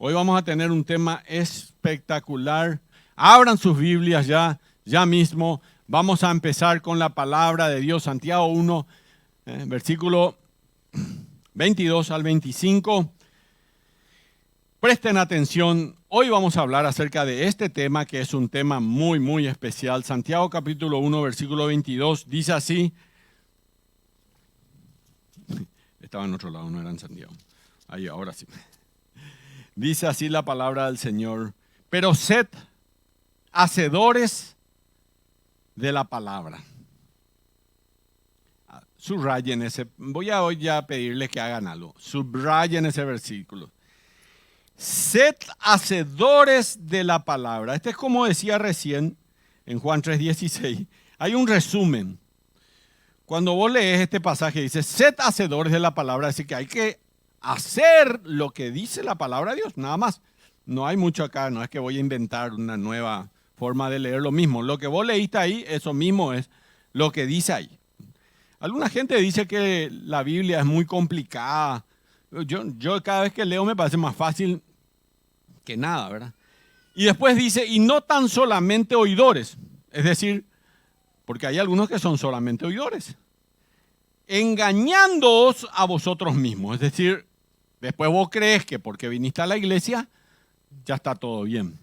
Hoy vamos a tener un tema espectacular. Abran sus Biblias ya mismo. Vamos a empezar con la palabra de Dios, Santiago 1, versículo 22 al 25. Presten atención, hoy vamos a hablar acerca de este tema que es un tema muy especial. Santiago capítulo 1, versículo 22, dice así. Estaba en otro lado, no era en Santiago. Ahí, ahora sí. Dice así la palabra del Señor. Pero sed hacedores de la palabra. Subrayen ese, voy a hoy ya pedirles que hagan algo. Subrayen ese versículo. Sed hacedores de la palabra. Este es como decía recién en Juan 3:16. Hay un resumen. Cuando vos lees este pasaje dice, sed hacedores de la palabra. Así que hay que hacer lo que dice la palabra de Dios, nada más. No hay mucho acá, no es que voy a inventar una nueva forma de leer lo mismo. Lo que vos leíste ahí, eso mismo es lo que dice ahí. Alguna gente dice que la Biblia es muy complicada. Yo cada vez que leo me parece más fácil que nada, ¿verdad? Y después dice, y no tan solamente oidores. Es decir, porque hay algunos que son solamente oidores. Engañándoos a vosotros mismos. Es decir, después vos crees que porque viniste a la iglesia, ya está todo bien.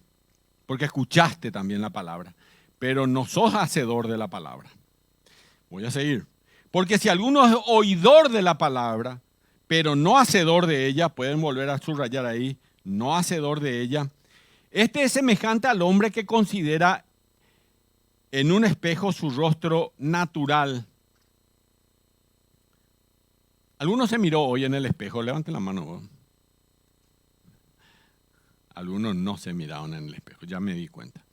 Porque escuchaste también la palabra. Pero no sos hacedor de la palabra. Voy a seguir. Porque si alguno es oidor de la palabra, pero no hacedor de ella, pueden volver a subrayar ahí, no hacedor de ella, este es semejante al hombre que considera en un espejo su rostro natural. ¿Alguno se miró hoy en el espejo? Levanten la mano vos. Algunos no se miraron en el espejo, ya me di cuenta.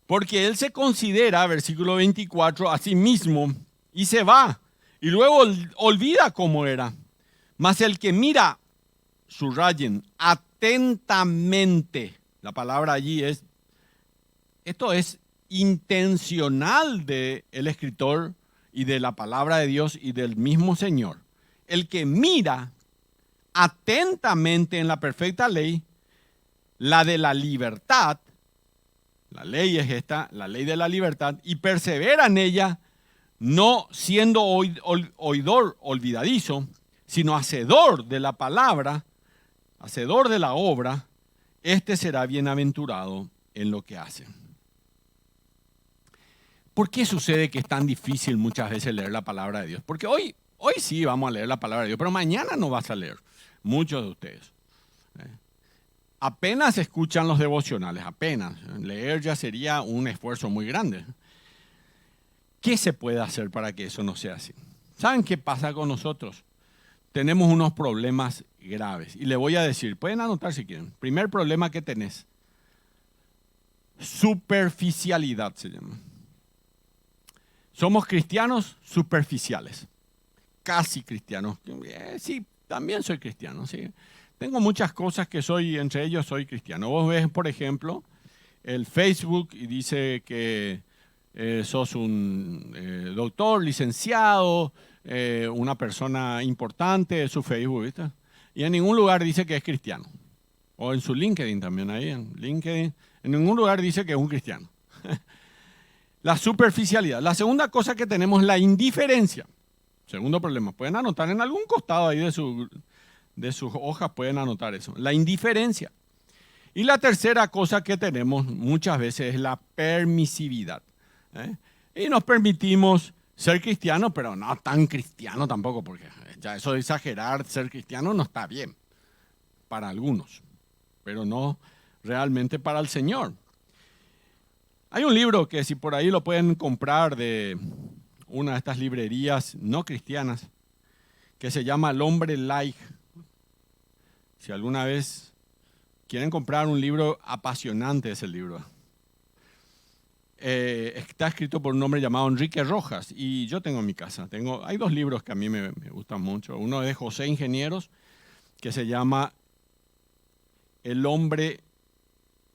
Porque él se considera, versículo 24, a sí mismo y se va. Y luego olvida cómo era. Mas el que mira, subrayen, atentamente. La palabra allí es, esto es intencional del escritor y de la palabra de Dios y del mismo Señor. El que mira atentamente en la perfecta ley, la de la libertad, la ley es esta, la ley de la libertad, y persevera en ella, no siendo oidor olvidadizo, sino hacedor de la palabra, hacedor de la obra, este será bienaventurado en lo que hace. ¿Por qué sucede que es tan difícil muchas veces leer la palabra de Dios? Porque hoy sí vamos a leer la palabra de Dios, pero mañana no vas a leer, muchos de ustedes. Apenas escuchan los devocionales, apenas. Leer ya sería un esfuerzo muy grande. ¿Qué se puede hacer para que eso no sea así? ¿Saben qué pasa con nosotros? Tenemos unos problemas graves. Y le voy a decir, pueden anotar si quieren. Primer problema que tenés. Superficialidad se llama. Somos cristianos superficiales. Casi cristianos. Sí, también soy cristiano, sí. Tengo muchas cosas que soy, entre ellos soy cristiano. Vos ves, por ejemplo, el Facebook y dice que sos un doctor, licenciado, una persona importante, su Facebook, ¿viste? Y en ningún lugar dice que es cristiano. O en su LinkedIn también, ahí en LinkedIn, en ningún lugar dice que es un cristiano. La superficialidad. La segunda cosa que tenemos es la indiferencia. Segundo problema. Pueden anotar en algún costado ahí de sus hojas, pueden anotar eso. La indiferencia. Y la tercera cosa que tenemos muchas veces es la permisividad. Y nos permitimos ser cristianos, pero no tan cristiano tampoco, porque ya eso de exagerar, ser cristiano no está bien para algunos, pero no realmente para el Señor. Hay un libro que si por ahí lo pueden comprar de una de estas librerías no cristianas, que se llama El Hombre Like. Si alguna vez quieren comprar un libro apasionante, es el libro. Está escrito por un hombre llamado Enrique Rojas y yo tengo en mi casa. Hay dos libros que a mí me gustan mucho. Uno es de José Ingenieros, que se llama El Hombre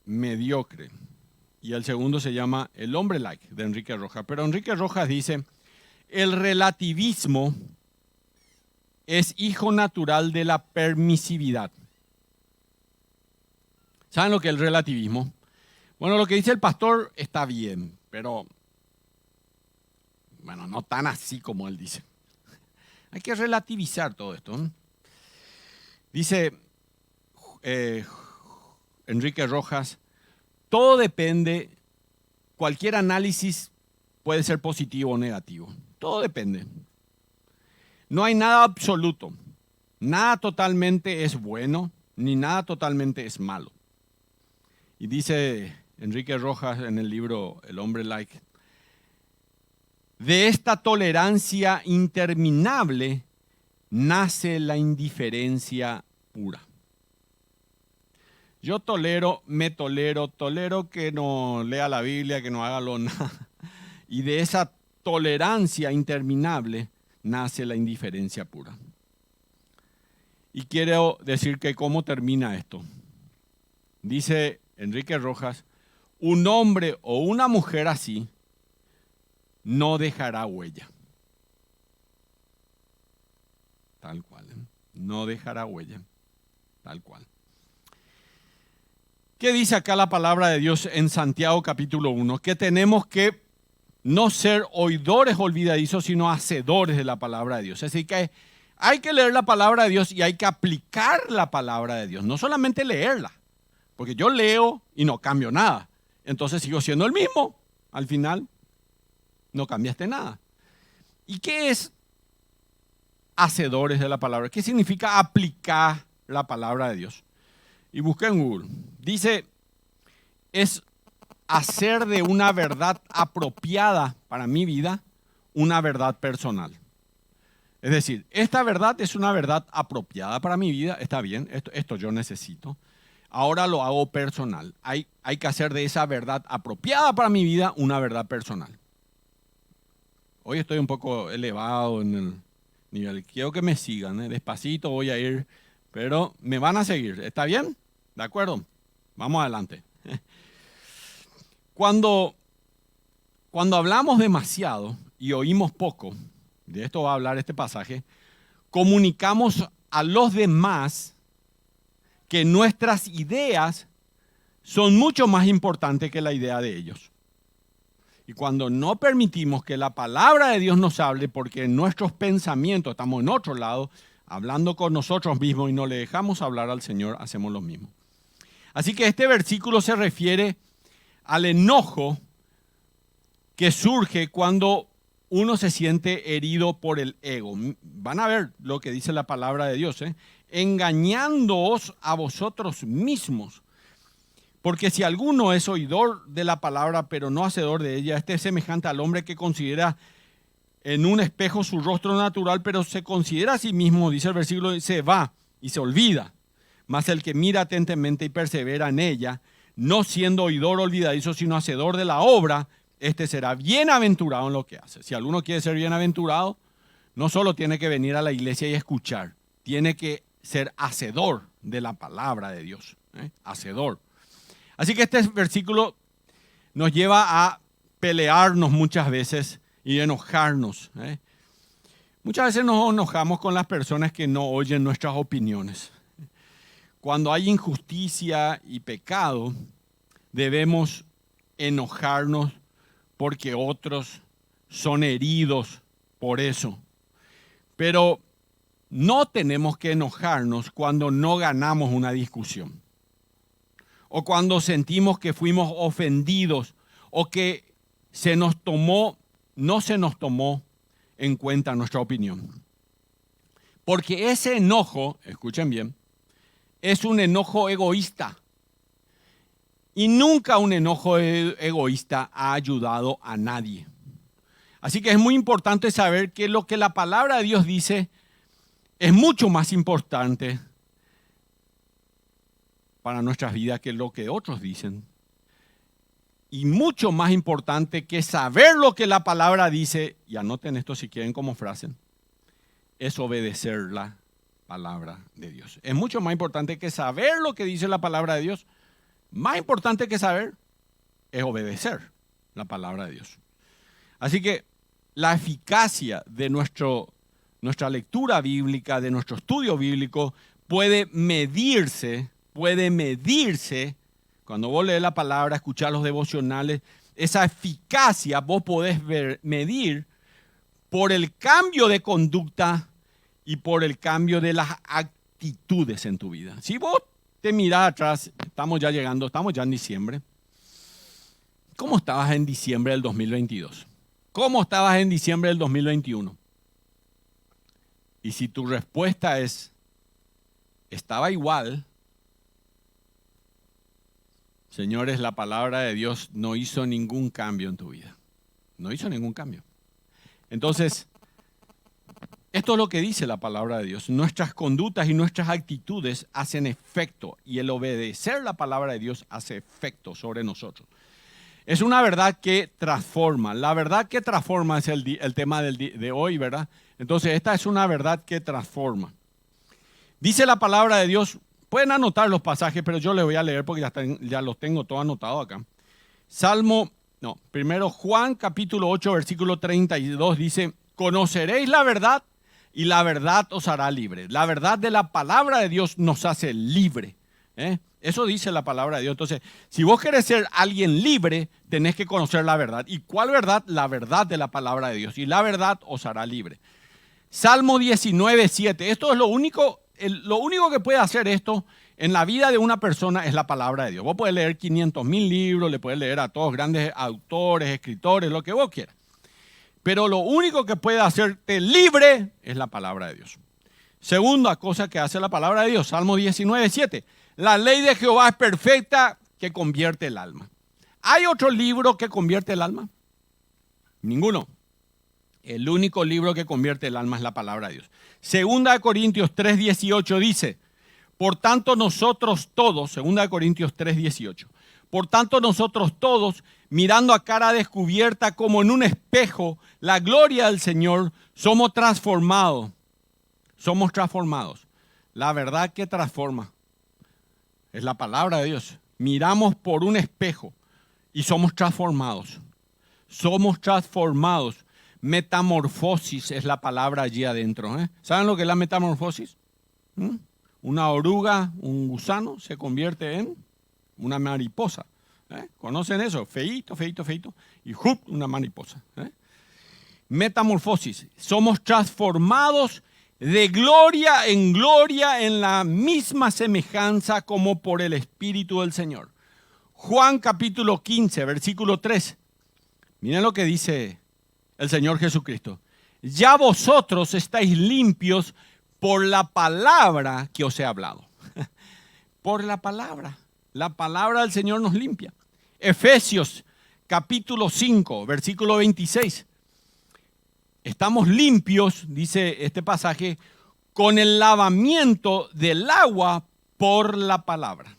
Mediocre. Y el segundo se llama El Hombre Like, de Enrique Rojas. Pero Enrique Rojas dice, el relativismo es hijo natural de la permisividad. ¿Saben lo que es el relativismo? Bueno, lo que dice el pastor está bien, pero bueno, no tan así como él dice. Hay que relativizar todo esto, ¿eh? Dice Enrique Rojas, todo depende, cualquier análisis puede ser positivo o negativo. Todo depende. No hay nada absoluto. Nada totalmente es bueno, ni nada totalmente es malo. Y dice Enrique Rojas en el libro El hombre like, de esta tolerancia interminable nace la indiferencia pura. Yo tolero que no lea la Biblia, que no haga lo nada. Y de esa tolerancia interminable nace la indiferencia pura. Y quiero decir que cómo termina esto. Dice Enrique Rojas, un hombre o una mujer así no dejará huella. Tal cual, ¿eh? No dejará huella. Tal cual. ¿Qué dice acá la palabra de Dios en Santiago capítulo 1? Que tenemos que no ser oidores olvidadizos, sino hacedores de la palabra de Dios. Es decir, que hay que leer la palabra de Dios y hay que aplicar la palabra de Dios. No solamente leerla, porque yo leo y no cambio nada. Entonces sigo siendo el mismo. Al final no cambiaste nada. ¿Y qué es hacedores de la palabra? ¿Qué significa aplicar la palabra de Dios? Y busqué en Google. Dice, es hacer de una verdad apropiada para mi vida una verdad personal. Es decir, esta verdad es una verdad apropiada para mi vida, está bien, esto yo necesito. Ahora lo hago personal. Hay que hacer de esa verdad apropiada para mi vida una verdad personal. Hoy estoy un poco elevado en el nivel. Quiero que me sigan, ¿eh? Despacito voy a ir, pero me van a seguir. ¿Está bien? ¿De acuerdo? Vamos adelante. Cuando hablamos demasiado y oímos poco, de esto va a hablar este pasaje, comunicamos a los demás que nuestras ideas son mucho más importantes que la idea de ellos. Y cuando no permitimos que la palabra de Dios nos hable, porque en nuestros pensamientos estamos en otro lado, hablando con nosotros mismos y no le dejamos hablar al Señor, hacemos lo mismo. Así que este versículo se refiere al enojo que surge cuando uno se siente herido por el ego. Van a ver lo que dice la palabra de Dios, ¿eh? Engañándoos a vosotros mismos. Porque si alguno es oidor de la palabra, pero no hacedor de ella, este es semejante al hombre que considera en un espejo su rostro natural, pero se considera a sí mismo, dice el versículo, se va y se olvida. Mas el que mira atentamente y persevera en ella, no siendo oidor olvidadizo, sino hacedor de la obra, este será bienaventurado en lo que hace. Si alguno quiere ser bienaventurado, no solo tiene que venir a la iglesia y escuchar, tiene que ser hacedor de la palabra de Dios. Hacedor. Así que este versículo nos lleva a pelearnos muchas veces y enojarnos. Muchas veces nos enojamos con las personas que no oyen nuestras opiniones. Cuando hay injusticia y pecado, debemos enojarnos porque otros son heridos por eso. Pero no tenemos que enojarnos cuando no ganamos una discusión. O cuando sentimos que fuimos ofendidos o que no se nos tomó en cuenta nuestra opinión. Porque ese enojo, escuchen bien, es un enojo egoísta. Y nunca un enojo egoísta ha ayudado a nadie. Así que es muy importante saber que lo que la palabra de Dios dice es mucho más importante para nuestras vidas que lo que otros dicen. Y mucho más importante que saber lo que la palabra dice, y anoten esto si quieren como frase, es obedecer la palabra de Dios. Es mucho más importante que saber lo que dice la palabra de Dios. Más importante que saber es obedecer la palabra de Dios. Así que la eficacia de nuestra lectura bíblica, de nuestro estudio bíblico, puede medirse, cuando vos lees la palabra, escuchás los devocionales, esa eficacia vos podés medir por el cambio de conducta y por el cambio de las actitudes en tu vida. Si vos te mirás atrás, estamos ya en diciembre. ¿Cómo estabas en diciembre del 2022? ¿Cómo estabas en diciembre del 2021? Y si tu respuesta es, estaba igual, señores, la palabra de Dios no hizo ningún cambio en tu vida. No hizo ningún cambio. Entonces, esto es lo que dice la palabra de Dios. Nuestras conductas y nuestras actitudes hacen efecto y el obedecer la palabra de Dios hace efecto sobre nosotros. Es una verdad que transforma. La verdad que transforma es el tema de hoy, ¿verdad? Entonces, esta es una verdad que transforma. Dice la palabra de Dios, pueden anotar los pasajes, pero yo les voy a leer porque ya los tengo todos anotados acá. Primero Juan capítulo 8, versículo 32 dice, conoceréis la verdad y la verdad os hará libre. La verdad de la palabra de Dios nos hace libre. Eso dice la palabra de Dios. Entonces, si vos querés ser alguien libre, tenés que conocer la verdad. ¿Y cuál verdad? La verdad de la palabra de Dios. Y la verdad os hará libre. Salmo 19, 7. Esto es lo único que puede hacer esto en la vida de una persona es la palabra de Dios. Vos podés leer 500,000 libros, le podés leer a todos grandes autores, escritores, lo que vos quieras. Pero lo único que puede hacerte libre es la palabra de Dios. Segunda cosa que hace la palabra de Dios, Salmo 19, 7. La ley de Jehová es perfecta que convierte el alma. ¿Hay otro libro que convierte el alma? Ninguno. El único libro que convierte el alma es la palabra de Dios. Segunda de Corintios 3, 18 dice, por tanto nosotros todos, Segunda de Corintios 3, 18, por tanto nosotros todos, mirando a cara descubierta como en un espejo la gloria del Señor, somos transformados. La verdad que transforma es la palabra de Dios. Miramos por un espejo y somos transformados. Metamorfosis es la palabra allí adentro. ¿Saben lo que es la metamorfosis? Una oruga, un gusano, se convierte en una mariposa. ¿Conocen eso? Feíto. Y ¡jup! Una mariposa. Metamorfosis. Somos transformados de gloria en la misma semejanza como por el Espíritu del Señor. Juan capítulo 15, versículo 3. Miren lo que dice el Señor Jesucristo. Ya vosotros estáis limpios por la palabra que os he hablado. Por la palabra. La palabra del Señor nos limpia. Efesios capítulo 5, versículo 26. Estamos limpios, dice este pasaje, con el lavamiento del agua por la palabra.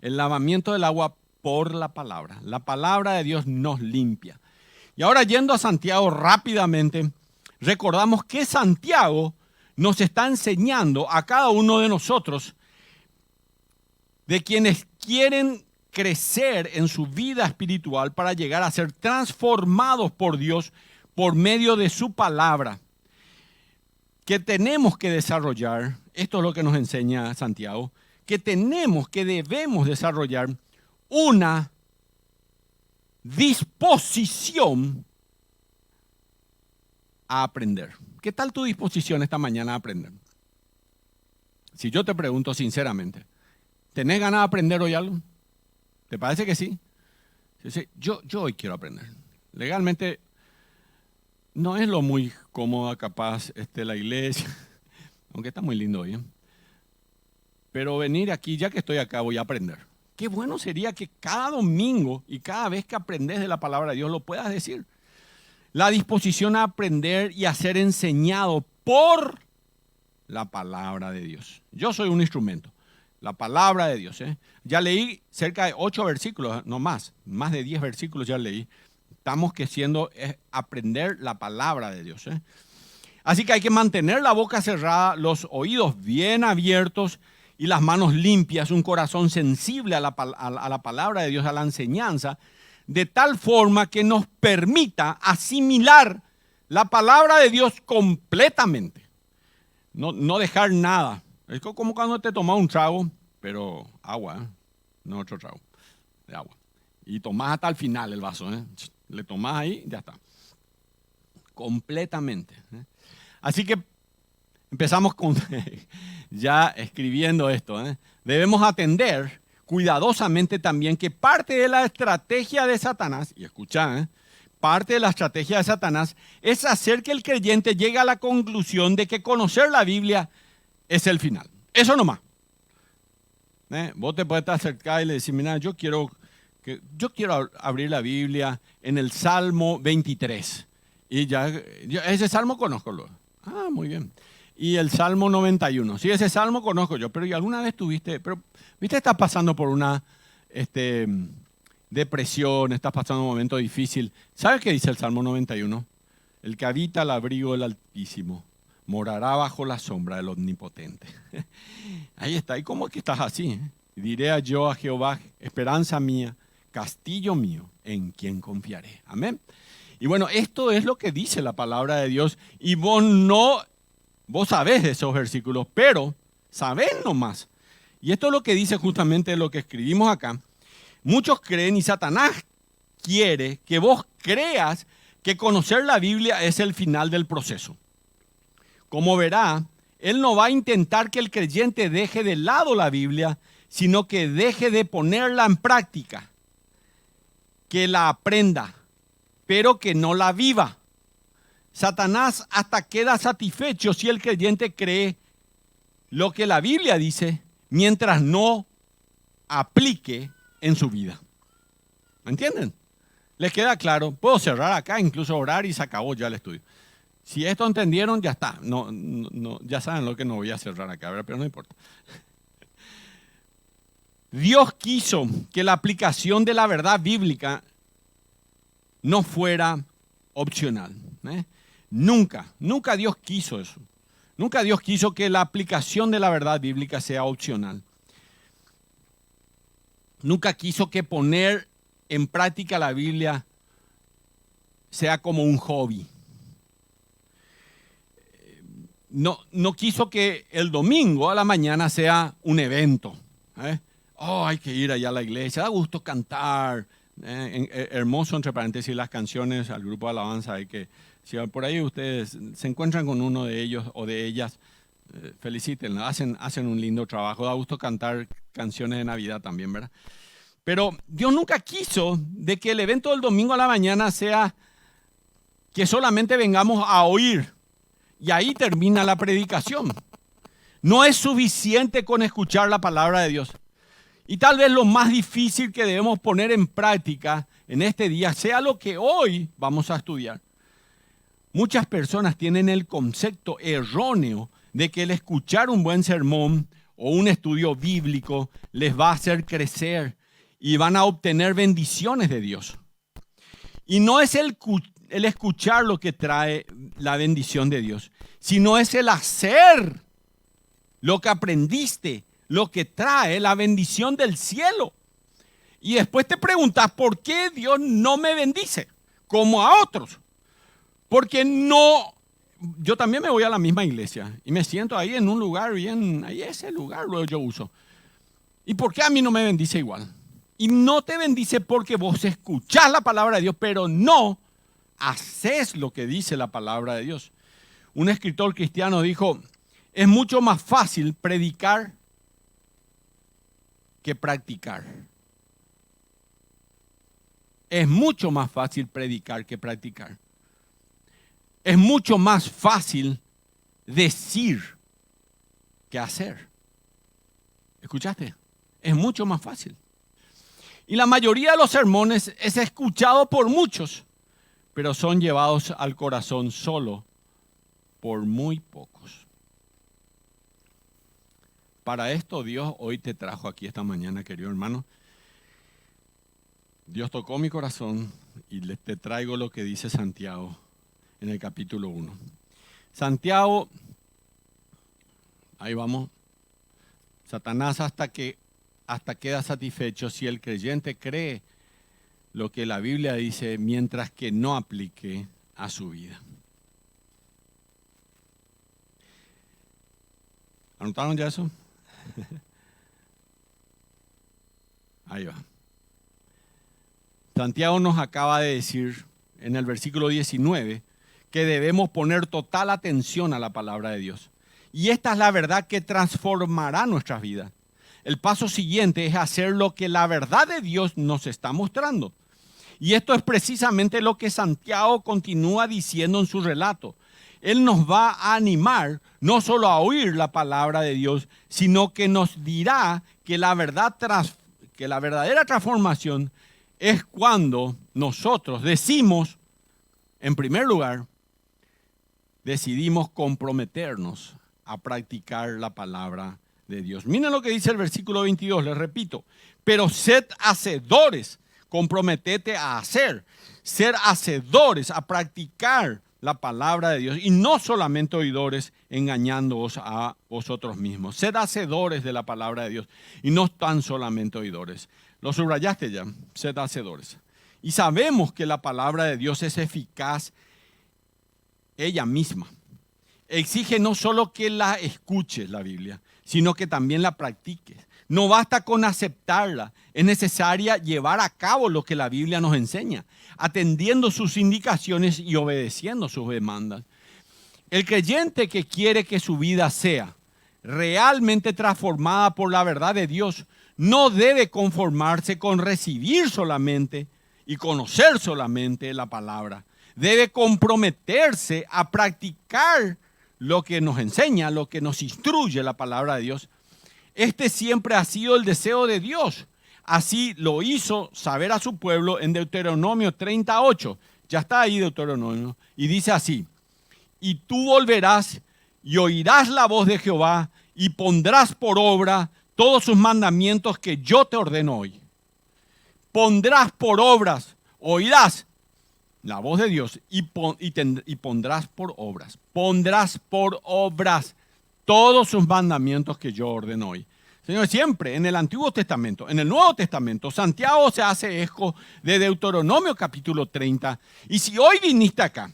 El lavamiento del agua por la palabra. La palabra de Dios nos limpia. Y ahora yendo a Santiago rápidamente, recordamos que Santiago nos está enseñando a cada uno de nosotros, de quienes quieren crecer en su vida espiritual para llegar a ser transformados por Dios por medio de su palabra, que tenemos que desarrollar, esto es lo que nos enseña Santiago, que debemos desarrollar una disposición a aprender. ¿Qué tal tu disposición esta mañana a aprender? Si yo te pregunto sinceramente, ¿tenés ganas de aprender hoy algo? ¿Te parece que sí? Sí, yo hoy quiero aprender. Legalmente no es lo muy cómoda capaz la iglesia, aunque está muy lindo hoy. Pero venir aquí, ya que estoy acá, voy a aprender. Qué bueno sería que cada domingo y cada vez que aprendes de la palabra de Dios lo puedas decir. La disposición a aprender y a ser enseñado por la palabra de Dios. Yo soy un instrumento. La palabra de Dios. Ya leí cerca de 8 versículos, no más de 10 versículos ya leí. Estamos queriendo aprender la palabra de Dios. Así que hay que mantener la boca cerrada, los oídos bien abiertos y las manos limpias, un corazón sensible a la palabra de Dios, a la enseñanza, de tal forma que nos permita asimilar la palabra de Dios completamente. No dejar nada. Es como cuando te tomas un trago, pero agua, ¿eh? No otro trago, de agua. Y tomás hasta el final el vaso, ¿eh? Le tomás ahí, ya está. Completamente. Así que empezamos con ya escribiendo esto. Debemos atender cuidadosamente también que parte de la estrategia de Satanás, y escucha, parte de la estrategia de Satanás es hacer que el creyente llegue a la conclusión de que conocer la Biblia es el final. Eso nomás. Vos te puedes acercar y le decir, mira, yo quiero abrir la Biblia en el Salmo 23. Y ya ese salmo conozco. Ah, muy bien. Y el Salmo 91. Sí, ese salmo conozco yo, pero ¿y alguna vez tuviste, viste, estás pasando por una depresión, estás pasando un momento difícil? ¿Sabes qué dice el Salmo 91? El que habita al abrigo del Altísimo morará bajo la sombra del Omnipotente. Ahí está. ¿Y cómo es que estás así? Diré yo a Jehová, esperanza mía, castillo mío, en quien confiaré. Amén. Y bueno, esto es lo que dice la palabra de Dios. Y vos sabés de esos versículos, pero sabés nomás. Y esto es lo que dice justamente lo que escribimos acá. Muchos creen y Satanás quiere que vos creas que conocer la Biblia es el final del proceso. Como verá, él no va a intentar que el creyente deje de lado la Biblia, sino que deje de ponerla en práctica, que la aprenda, pero que no la viva. Satanás hasta queda satisfecho si el creyente cree lo que la Biblia dice, mientras no aplique en su vida. ¿Me entienden? ¿Les queda claro? Puedo cerrar acá, incluso orar y se acabó ya el estudio. Si esto entendieron, ya está. No, ya saben lo que no voy a cerrar acá, ¿verdad? Pero no importa. Dios quiso que la aplicación de la verdad bíblica no fuera opcional. Nunca Dios quiso eso. Nunca Dios quiso que la aplicación de la verdad bíblica sea opcional. Nunca quiso que poner en práctica la Biblia sea como un hobby. No quiso que el domingo a la mañana sea un evento. Hay que ir allá a la iglesia, da gusto cantar. Hermoso, entre paréntesis, las canciones al grupo de alabanza. Hay que, si por ahí ustedes se encuentran con uno de ellos o de ellas, felicítenlo, hacen un lindo trabajo. Da gusto cantar canciones de Navidad también, ¿verdad? Pero Dios nunca quiso de que el evento del domingo a la mañana sea que solamente vengamos a oír y ahí termina la predicación. No es suficiente con escuchar la palabra de Dios. Y tal vez lo más difícil que debemos poner en práctica en este día sea lo que hoy vamos a estudiar. Muchas personas tienen el concepto erróneo de que el escuchar un buen sermón o un estudio bíblico les va a hacer crecer y van a obtener bendiciones de Dios. Y no es el escuchar lo que trae la bendición de Dios, sino es el hacer lo que aprendiste, lo que trae la bendición del cielo. Y después te preguntas, ¿por qué Dios no me bendice como a otros? Porque yo también me voy a la misma iglesia y me siento ahí en un lugar bien, ahí ese lugar luego yo uso. ¿Y por qué a mí no me bendice igual? Y no te bendice porque vos escuchás la palabra de Dios, pero no haces lo que dice la palabra de Dios. Un escritor cristiano dijo, es mucho más fácil predicar que practicar. Es mucho más fácil predicar que practicar. Es mucho más fácil decir que hacer. ¿Escuchaste? Es mucho más fácil. Y la mayoría de los sermones es escuchado por muchos, pero son llevados al corazón solo por muy pocos. Para esto Dios hoy te trajo aquí esta mañana, querido hermano. Dios tocó mi corazón y te traigo lo que dice Santiago en el capítulo 1. Santiago, ahí vamos. Satanás hasta queda satisfecho si el creyente cree lo que la Biblia dice mientras que no aplique a su vida. ¿Anotaron ya eso? Ahí va. Santiago nos acaba de decir en el versículo 19 que debemos poner total atención a la palabra de Dios. Y esta es la verdad que transformará nuestras vidas. El paso siguiente es hacer lo que la verdad de Dios nos está mostrando. Y esto es precisamente lo que Santiago continúa diciendo en su relato. Él nos va a animar no solo a oír la palabra de Dios, sino que nos dirá que la verdadera transformación es cuando nosotros decimos, en primer lugar, decidimos comprometernos a practicar la palabra de Dios. Miren lo que dice el versículo 22, les repito. Pero sed hacedores, comprometete a hacer, ser hacedores, a practicar la palabra de Dios y no solamente oidores engañándoos a vosotros mismos. Sed hacedores de la palabra de Dios y no tan solamente oidores. Lo subrayaste ya, sed hacedores. Y sabemos que la palabra de Dios es eficaz ella misma. Exige no solo que la escuches la Biblia, sino que también la practiques. No basta con aceptarla, es necesaria llevar a cabo lo que la Biblia nos enseña, atendiendo sus indicaciones y obedeciendo sus demandas. El creyente que quiere que su vida sea realmente transformada por la verdad de Dios, no debe conformarse con recibir solamente y conocer solamente la palabra. Debe comprometerse a practicar lo que nos enseña, lo que nos instruye la palabra de Dios. Este siempre ha sido el deseo de Dios. Así lo hizo saber a su pueblo en Deuteronomio 38. Ya está ahí Deuteronomio. Y dice así: y tú volverás y oirás la voz de Jehová y pondrás por obra todos sus mandamientos que yo te ordeno hoy. Pondrás por obras, oirás la voz de Dios y pondrás por obras. Pondrás por obras todos sus mandamientos que yo ordeno hoy. Señor, siempre en el Antiguo Testamento, en el Nuevo Testamento, Santiago se hace eco de Deuteronomio capítulo 30. Y si hoy viniste acá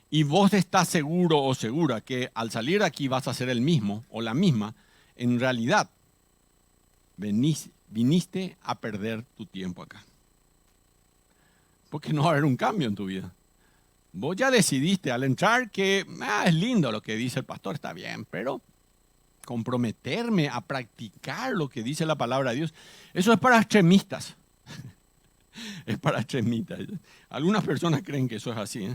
y vos estás seguro o segura que al salir de aquí vas a ser el mismo o la misma, en realidad viniste a perder tu tiempo acá. Porque no va a haber un cambio en tu vida. Vos ya decidiste al entrar que es lindo lo que dice el pastor, está bien, pero comprometerme a practicar lo que dice la palabra de Dios, eso es para extremistas. Es para extremistas. Algunas personas creen que eso es así.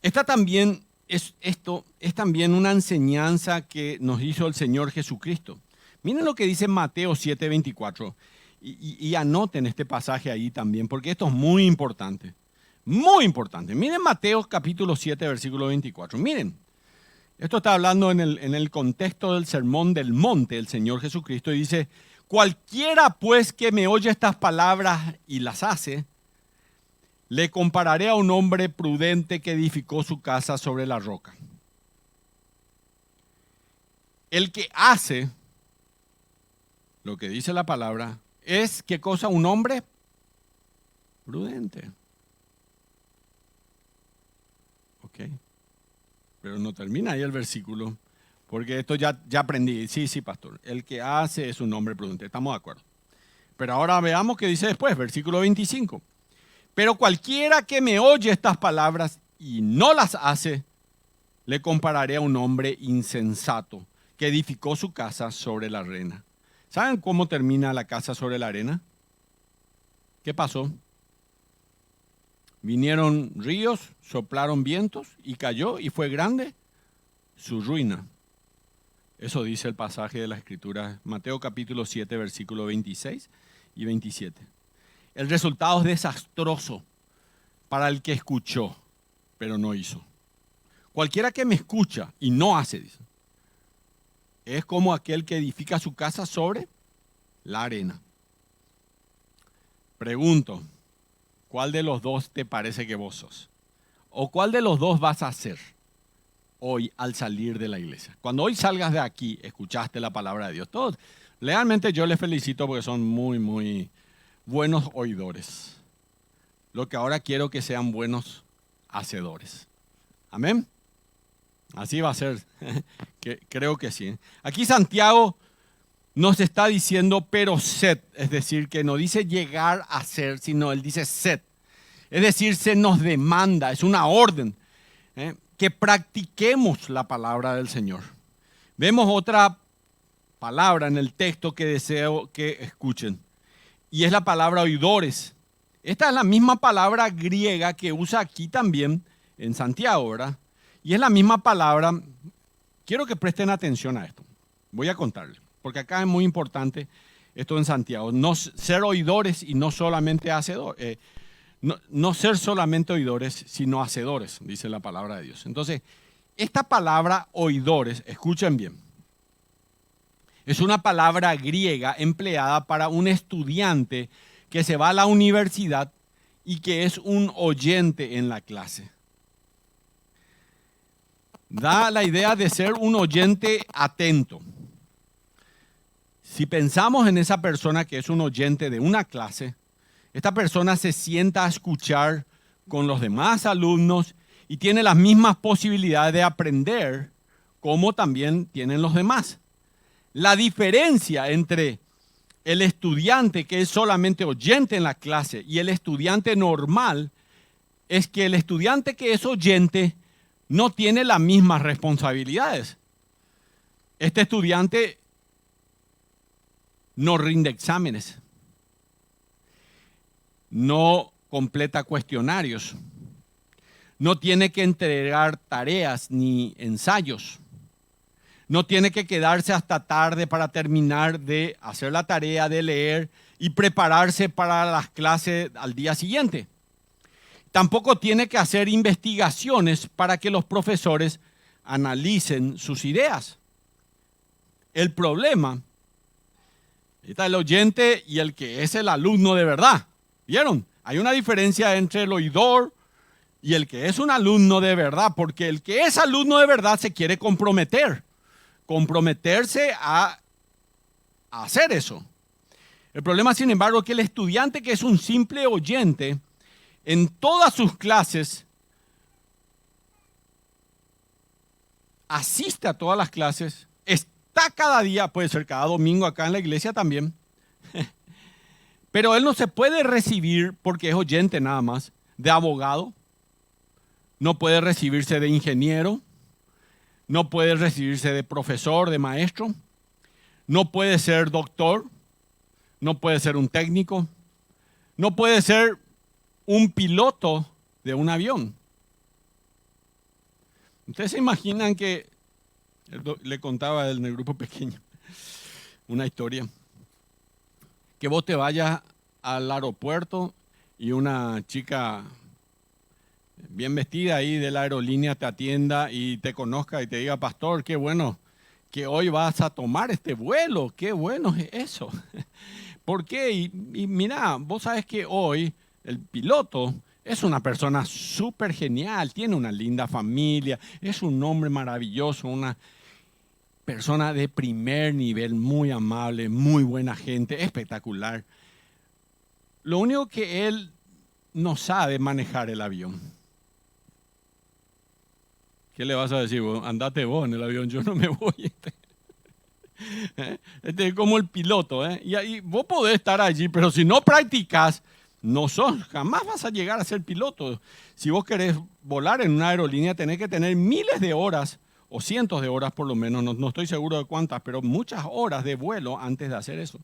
Esto es también una enseñanza que nos hizo el Señor Jesucristo. Miren lo que dice Mateo 7:24 y anoten este pasaje ahí también, porque esto es muy importante. Muy importante. Miren Mateo capítulo 7, versículo 24. Miren, esto está hablando en el contexto del sermón del monte del Señor Jesucristo y dice: cualquiera pues que me oye estas palabras y las hace, le compararé a un hombre prudente que edificó su casa sobre la roca. El que hace lo que dice la palabra es, ¿qué cosa? Un hombre prudente. Ok. Pero no termina ahí el versículo, porque esto ya aprendí. Sí, pastor. El que hace es un hombre prudente. Estamos de acuerdo. Pero ahora veamos qué dice después, versículo 25. Pero cualquiera que me oye estas palabras y no las hace, le compararé a un hombre insensato que edificó su casa sobre la arena. ¿Saben cómo termina la casa sobre la arena? ¿Qué pasó? Vinieron ríos, soplaron vientos y cayó y fue grande su ruina. Eso dice el pasaje de la Escritura, Mateo capítulo 7, versículos 26 y 27. El resultado es desastroso para el que escuchó, pero no hizo. Cualquiera que me escucha y no hace, dice, es como aquel que edifica su casa sobre la arena. Pregunto, ¿cuál de los dos te parece que vos sos? ¿O cuál de los dos vas a hacer hoy al salir de la iglesia? Cuando hoy salgas de aquí, escuchaste la palabra de Dios. Todos, realmente yo les felicito porque son muy, muy buenos oidores. Lo que ahora quiero que sean buenos hacedores. Amén. Así va a ser. Creo que sí. Aquí Santiago nos está diciendo, pero sed. Es decir, que no dice llegar a ser, sino él dice sed. Es decir, se nos demanda, es una orden, que practiquemos la palabra del Señor. Vemos otra palabra en el texto que deseo que escuchen. Y es la palabra oidores. Esta es la misma palabra griega que usa aquí también en Santiago, ¿verdad? Y es la misma palabra. Quiero que presten atención a esto. Voy a contarles, porque acá es muy importante esto en Santiago. No ser oidores y no solamente hacedores. No ser solamente oidores, sino hacedores, dice la palabra de Dios. Entonces, esta palabra oidores, escuchen bien, es una palabra griega empleada para un estudiante que se va a la universidad y que es un oyente en la clase. Da la idea de ser un oyente atento. Si pensamos en esa persona que es un oyente de una clase, esta persona se sienta a escuchar con los demás alumnos y tiene las mismas posibilidades de aprender como también tienen los demás. La diferencia entre el estudiante que es solamente oyente en la clase y el estudiante normal es que el estudiante que es oyente no tiene las mismas responsabilidades. Este estudiante no rinde exámenes, no completa cuestionarios, no tiene que entregar tareas ni ensayos, no tiene que quedarse hasta tarde para terminar de hacer la tarea, de leer y prepararse para las clases al día siguiente. Tampoco tiene que hacer investigaciones para que los profesores analicen sus ideas. El problema está el oyente y el que es el alumno de verdad. ¿Vieron? Hay una diferencia entre el oidor y el que es un alumno de verdad, porque el que es alumno de verdad se quiere comprometerse a hacer eso. El problema, sin embargo, es que el estudiante que es un simple oyente, en todas sus clases, asiste a todas las clases, está cada día, puede ser cada domingo acá en la iglesia también, pero él no se puede recibir, porque es oyente nada más, de abogado, no puede recibirse de ingeniero, no puede recibirse de profesor, de maestro, no puede ser doctor, no puede ser un técnico, no puede ser un piloto de un avión. Ustedes se imaginan que, le contaba en el grupo pequeño una historia, que vos te vayas al aeropuerto y una chica bien vestida ahí de la aerolínea te atienda y te conozca y te diga, pastor, qué bueno que hoy vas a tomar este vuelo, qué bueno es eso. ¿Por qué? Y mira, vos sabes que hoy el piloto es una persona súper genial, tiene una linda familia, es un hombre maravilloso, una persona de primer nivel, muy amable, muy buena gente, espectacular. Lo único que él no sabe manejar el avión. ¿Qué le vas a decir vos? Andate vos en el avión, yo no me voy. Este es como el piloto, Y ahí vos podés estar allí, pero si no practicás, jamás vas a llegar a ser piloto. Si vos querés volar en una aerolínea, tenés que tener miles de horas, o cientos de horas por lo menos, no estoy seguro de cuántas, pero muchas horas de vuelo antes de hacer eso.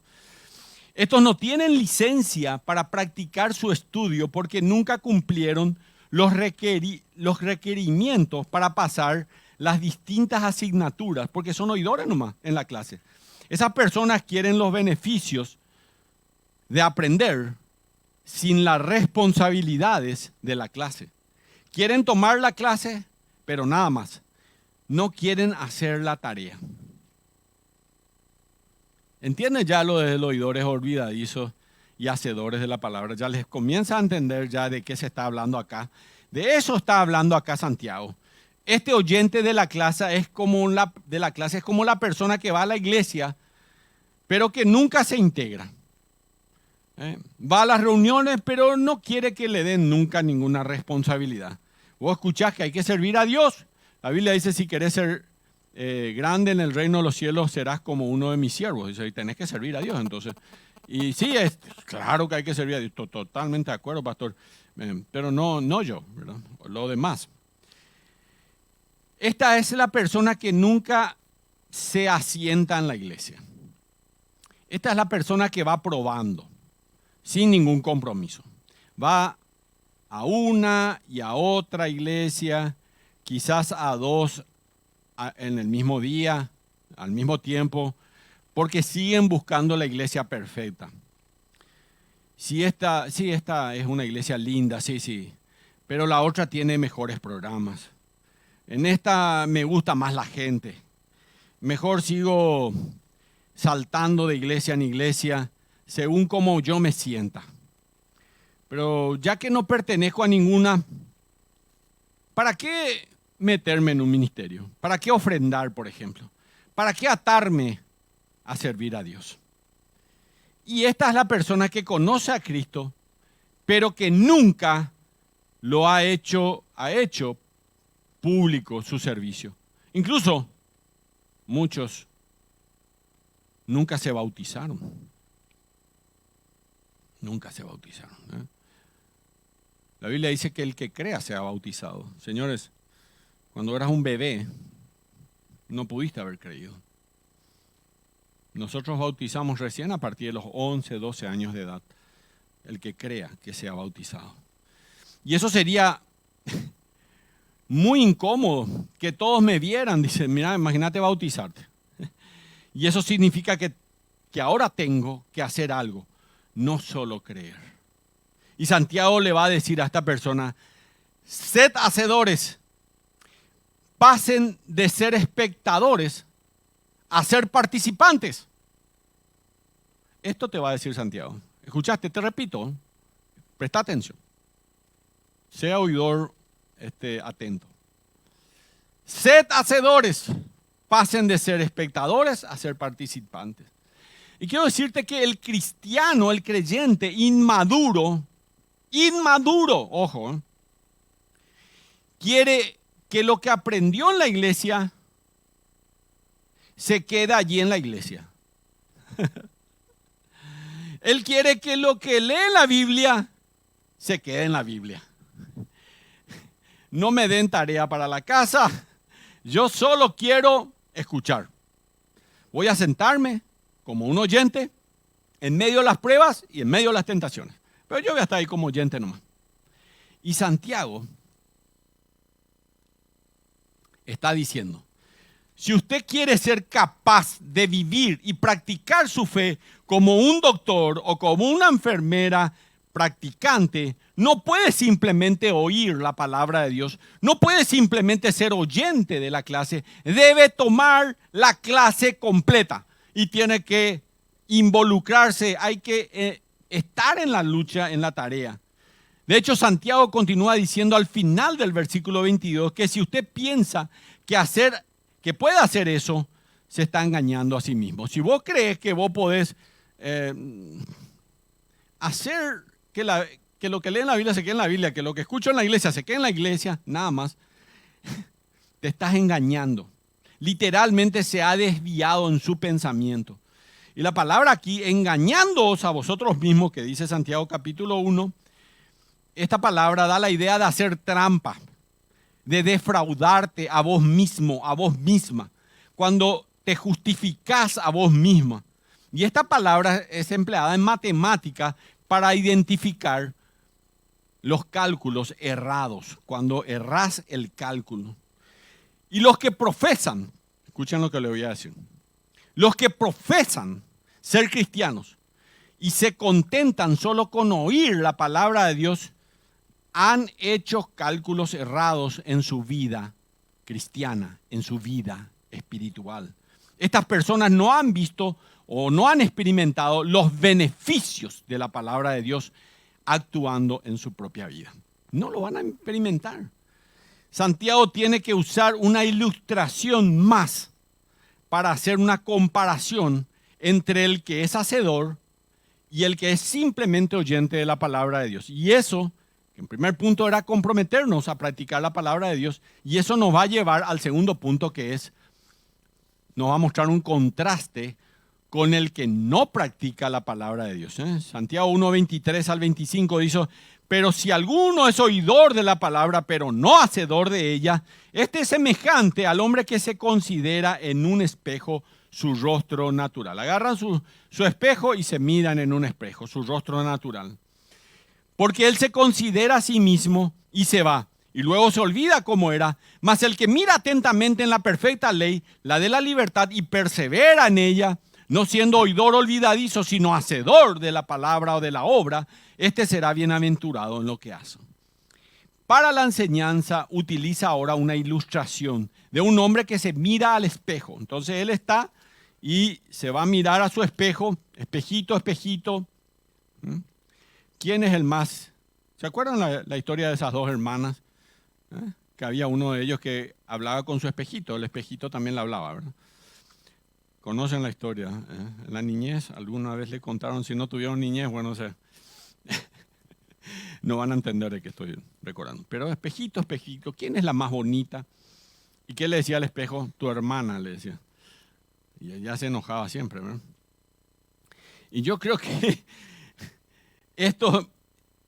Estos no tienen licencia para practicar su estudio porque nunca cumplieron los requerimientos para pasar las distintas asignaturas, porque son oidores nomás en la clase. Esas personas quieren los beneficios de aprender sin las responsabilidades de la clase. Quieren tomar la clase, pero nada más. No quieren hacer la tarea. ¿Entienden ya lo de los oidores olvidadizos y hacedores de la palabra? Ya les comienza a entender ya de qué se está hablando acá. De eso está hablando acá Santiago. Este oyente de la clase es como la persona que va a la iglesia, pero que nunca se integra. Va a las reuniones, pero no quiere que le den nunca ninguna responsabilidad. Vos escuchás que hay que servir a Dios. La Biblia dice, si querés ser grande en el reino de los cielos, serás como uno de mis siervos. Dice, y tenés que servir a Dios, entonces. Y sí, claro que hay que servir a Dios. Totalmente de acuerdo, pastor. Pero no yo, ¿verdad? Lo demás. Esta es la persona que nunca se asienta en la iglesia. Esta es la persona que va probando, sin ningún compromiso. Va a una y a otra iglesia, quizás a dos en el mismo día, al mismo tiempo, porque siguen buscando la iglesia perfecta. Sí, esta es una iglesia linda, sí, pero la otra tiene mejores programas. En esta me gusta más la gente. Mejor sigo saltando de iglesia en iglesia según como yo me sienta. Pero ya que no pertenezco a ninguna, ¿para qué meterme en un ministerio? ¿Para qué ofrendar, por ejemplo? ¿Para qué atarme a servir a Dios? Y esta es la persona que conoce a Cristo, pero que nunca lo ha hecho público su servicio. Incluso muchos nunca se bautizaron. Nunca se bautizaron. La Biblia dice que el que crea sea bautizado. Señores, cuando eras un bebé, no pudiste haber creído. Nosotros bautizamos recién a partir de los 11, 12 años de edad. El que crea que sea bautizado. Y eso sería muy incómodo, que todos me vieran. Dicen, mira, imagínate bautizarte. Y eso significa que ahora tengo que hacer algo, no solo creer. Y Santiago le va a decir a esta persona, sed hacedores, pasen de ser espectadores a ser participantes. Esto te va a decir Santiago. ¿Escuchaste? Te repito, presta atención. Sea oidor atento. Sed hacedores, pasen de ser espectadores a ser participantes. Y quiero decirte que el cristiano, el creyente inmaduro, ojo, quiere que lo que aprendió en la iglesia se quede allí en la iglesia. Él quiere que lo que lee en la Biblia se quede en la Biblia. No me den tarea para la casa, yo solo quiero escuchar. Voy a sentarme como un oyente en medio de las pruebas y en medio de las tentaciones. Pero yo voy a estar ahí como oyente nomás. Y Santiago está diciendo, si usted quiere ser capaz de vivir y practicar su fe como un doctor o como una enfermera practicante, no puede simplemente oír la palabra de Dios, no puede simplemente ser oyente de la clase, debe tomar la clase completa y tiene que involucrarse, hay que estar en la lucha, en la tarea. De hecho, Santiago continúa diciendo al final del versículo 22 que si usted piensa que puede hacer eso, se está engañando a sí mismo. Si vos crees que vos podés hacer que lo que lee en la Biblia se quede en la Biblia, que lo que escucho en la iglesia se quede en la iglesia, nada más, te estás engañando. Literalmente se ha desviado en su pensamiento. Y la palabra aquí, engañándoos a vosotros mismos, que dice Santiago capítulo 1, esta palabra da la idea de hacer trampa, de defraudarte a vos mismo, a vos misma, cuando te justificás a vos misma. Y esta palabra es empleada en matemática para identificar los cálculos errados, cuando errás el cálculo. Y los que profesan, escuchen lo que le voy a decir, los que profesan ser cristianos y se contentan solo con oír la palabra de Dios, han hecho cálculos errados en su vida cristiana, en su vida espiritual. Estas personas no han visto o no han experimentado los beneficios de la palabra de Dios actuando en su propia vida. No lo van a experimentar. Santiago tiene que usar una ilustración más para hacer una comparación entre el que es hacedor y el que es simplemente oyente de la palabra de Dios. Y eso El primer punto era comprometernos a practicar la palabra de Dios, y eso nos va a llevar al segundo punto, que es, nos va a mostrar un contraste con el que no practica la palabra de Dios. Santiago 1, 23 al 25 dice: pero si alguno es oidor de la palabra, pero no hacedor de ella, este es semejante al hombre que se considera en un espejo su rostro natural. Agarran su espejo y se miran en un espejo, su rostro natural. Porque él se considera a sí mismo y se va, y luego se olvida cómo era. Mas el que mira atentamente en la perfecta ley, la de la libertad, y persevera en ella, no siendo oidor olvidadizo, sino hacedor de la palabra o de la obra, este será bienaventurado en lo que hace. Para la enseñanza utiliza ahora una ilustración de un hombre que se mira al espejo. Entonces él está y se va a mirar a su espejo, espejito, espejito. ¿Quién es el más? ¿Se acuerdan la historia de esas dos hermanas? Que había uno de ellos que hablaba con su espejito, el espejito también le hablaba, ¿verdad? Conocen la historia. En la niñez, alguna vez le contaron, si no tuvieron niñez, bueno, no van a entender de qué estoy recordando. Pero espejito, espejito, ¿quién es la más bonita? ¿Y qué le decía al espejo? Tu hermana, le decía. Y ella se enojaba siempre, ¿verdad? Y yo creo que esto,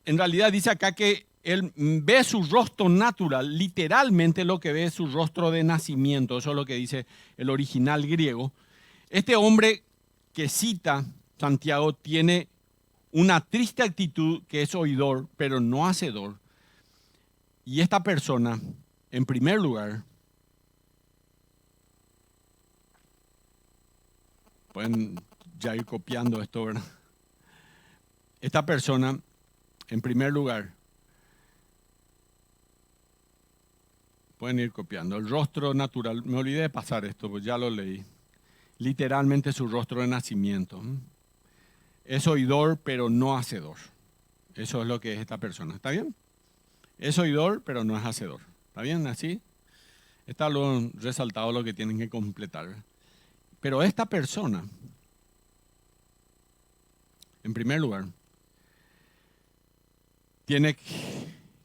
en realidad dice acá que él ve su rostro natural, literalmente lo que ve es su rostro de nacimiento. Eso es lo que dice el original griego. Este hombre que cita Santiago tiene una triste actitud, que es oidor, pero no hacedor. Y esta persona, en primer lugar, pueden ya ir copiando esto, ¿verdad? Esta persona, en primer lugar, pueden ir copiando. El rostro natural, me olvidé de pasar esto, pues ya lo leí. Literalmente su rostro de nacimiento. Es oidor, pero no hacedor. Eso es lo que es esta persona. ¿Está bien? Es oidor, pero no es hacedor. ¿Está bien? Así. Está lo resaltado lo que tienen que completar. Pero esta persona, en primer lugar, tiene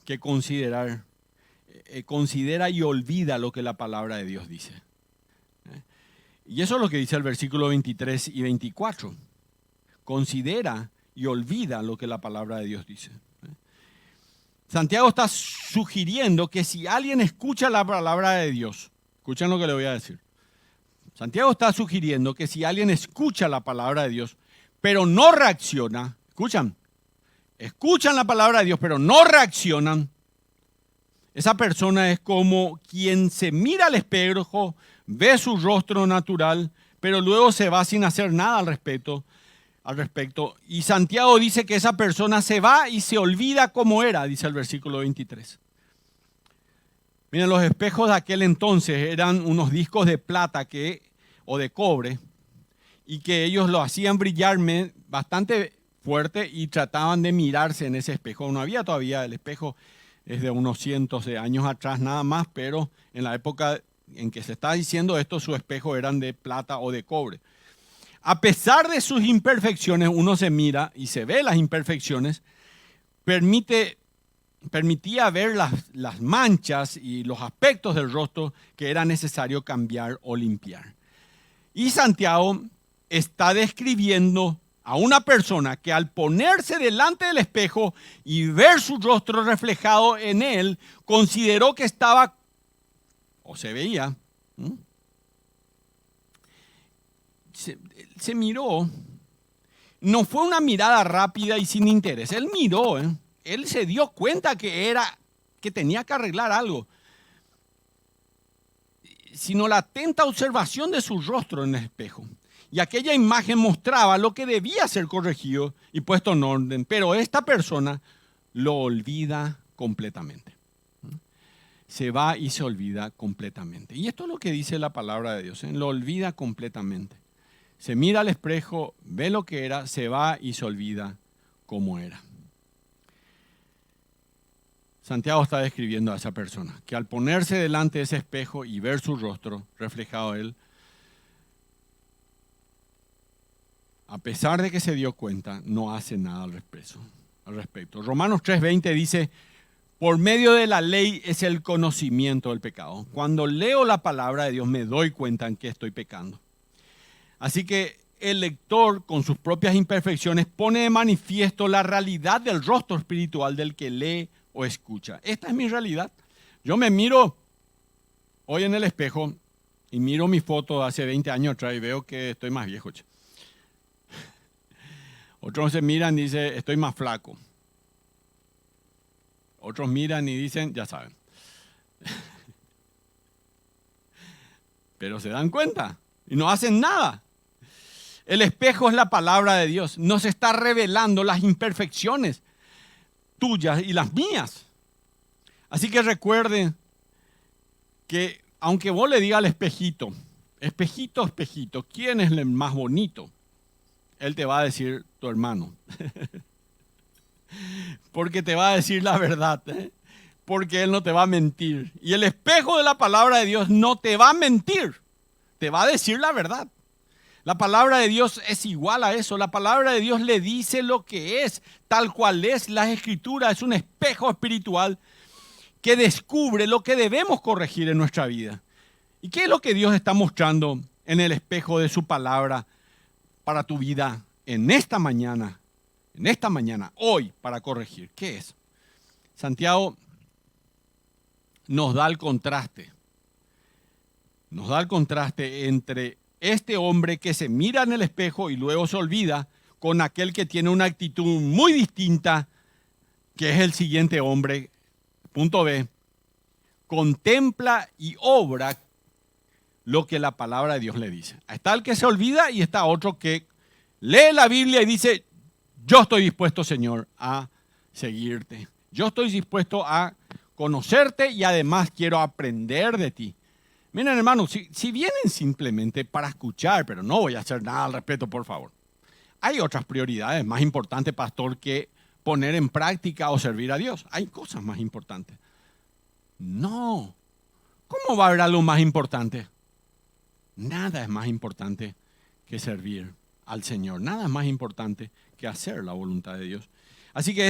que considerar, considera y olvida lo que la palabra de Dios dice. Y eso es lo que dice el versículo 23 y 24. Considera y olvida lo que la palabra de Dios dice. Santiago está sugiriendo que si alguien escucha la palabra de Dios, escuchen lo que le voy a decir. Santiago está sugiriendo que si alguien escucha la palabra de Dios, pero no reacciona, escuchan la palabra de Dios, pero no reaccionan, esa persona es como quien se mira al espejo, ve su rostro natural, pero luego se va sin hacer nada al respecto. Y Santiago dice que esa persona se va y se olvida cómo era, dice el versículo 23. Miren, los espejos de aquel entonces eran unos discos de plata o de cobre, y que ellos lo hacían brillar bastante fuerte y trataban de mirarse en ese espejo. No había todavía el espejo, es de unos cientos de años atrás nada más, pero en la época en que se está diciendo esto, sus espejos eran de plata o de cobre. A pesar de sus imperfecciones, uno se mira y se ve las imperfecciones, permitía ver las manchas y los aspectos del rostro que era necesario cambiar o limpiar. Y Santiago está describiendo a una persona que al ponerse delante del espejo y ver su rostro reflejado en él, consideró que estaba, o se veía, se miró. No fue una mirada rápida y sin interés. Él miró, él se dio cuenta que tenía que arreglar algo, sino la atenta observación de su rostro en el espejo. Y aquella imagen mostraba lo que debía ser corregido y puesto en orden, pero esta persona lo olvida completamente. Se va y se olvida completamente. Y esto es lo que dice la palabra de Dios, lo olvida completamente. Se mira al espejo, ve lo que era, se va y se olvida cómo era. Santiago está describiendo a esa persona, que al ponerse delante de ese espejo y ver su rostro reflejado en él, a pesar de que se dio cuenta, no hace nada al respecto. Romanos 3:20 dice: por medio de la ley es el conocimiento del pecado. Cuando leo la palabra de Dios me doy cuenta en que estoy pecando. Así que el lector, con sus propias imperfecciones, pone de manifiesto la realidad del rostro espiritual del que lee o escucha. Esta es mi realidad. Yo me miro hoy en el espejo y miro mi foto de hace 20 años atrás y veo que estoy más viejo. Otros se miran y dicen, estoy más flaco. Otros miran y dicen, ya saben. Pero se dan cuenta y no hacen nada. El espejo es la palabra de Dios. Nos está revelando las imperfecciones tuyas y las mías. Así que recuerden que aunque vos le digas al espejito, espejito, espejito, ¿quién es el más bonito? Él te va a decir tu hermano. Porque te va a decir la verdad. Porque él no te va a mentir. Y el espejo de la palabra de Dios no te va a mentir. Te va a decir la verdad. La palabra de Dios es igual a eso. La palabra de Dios le dice lo que es, tal cual es. La Escritura es un espejo espiritual que descubre lo que debemos corregir en nuestra vida. ¿Y qué es lo que Dios está mostrando en el espejo de su palabra para tu vida en esta mañana, hoy, para corregir? ¿Qué es? Santiago nos da el contraste. Nos da el contraste entre este hombre que se mira en el espejo y luego se olvida, con aquel que tiene una actitud muy distinta, que es el siguiente hombre. Punto B. Contempla y obra lo que la palabra de Dios le dice. Está el que se olvida y está otro que lee la Biblia y dice, yo estoy dispuesto, Señor, a seguirte. Yo estoy dispuesto a conocerte y además quiero aprender de ti. Miren, hermanos, si vienen simplemente para escuchar, pero no voy a hacer nada al respecto, por favor. Hay otras prioridades más importantes, pastor, que poner en práctica o servir a Dios. Hay cosas más importantes. No. ¿Cómo va a haber algo más importante? Nada es más importante que servir al Señor. Nada es más importante que hacer la voluntad de Dios. Así que